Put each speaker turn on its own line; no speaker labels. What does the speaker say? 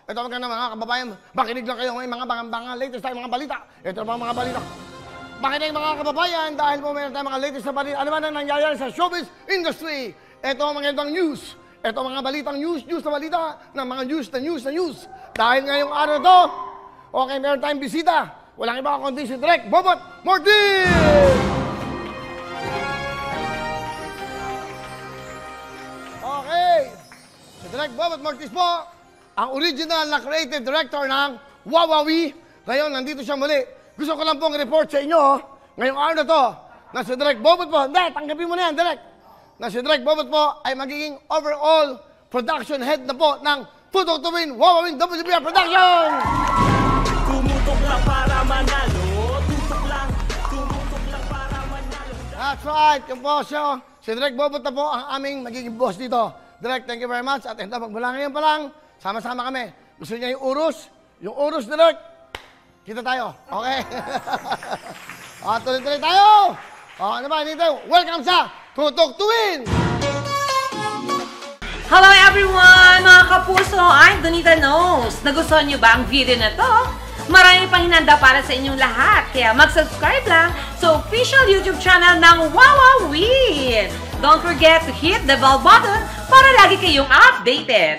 Ito mga kababayan, makinig lang kayo ngayon mga latest tayong mga balita. Ito ang mga balita. Makinig mga kababayan dahil po meron tayong mga latest na balita. Ano man ang nangyayari sa showbiz industry? Ito ang mga ibang news. Ito ang mga balitang news na balita ng mga news. Dahil ngayong araw to, okay, meron tayong bisita. Walang iba kundi si Direk Bobot Mortis! Okay, si Direk Bobot Mortis po, ang original na creative director ng Wawawi. Ngayon, nandito siya muli. Gusto ko lang pong report sa inyo, ngayong araw na to, na si Direk Bobot po, hindi, tanggapin mo na yan, Direk. Na si Direk Bobot po ay magiging overall production head na po ng Tutok to Win Wawawing WBR Production!
Tumutok lang para manalo, tutok lang para manalo.
That's right, yung po siya. Si Direk Bobot na po ang aming magiging boss dito. Direk, thank you very much. At ito, magmula ngayon pa lang, sama-sama kami. Gusto niya yung urus, Direk. Kita tayo, okay? Tuloy-tuloy tayo! Ano ba, dito? Welcome sa Tutok to Win!
Hello everyone! Mga kapuso, I'm Donita Knows. Nagustuhan niyo ba ang video na to? Marami pang hinanda para sa inyong lahat. Kaya mag-subscribe lang sa official YouTube channel ng Wawawi! Don't forget to hit the bell button para lagi kayong updated.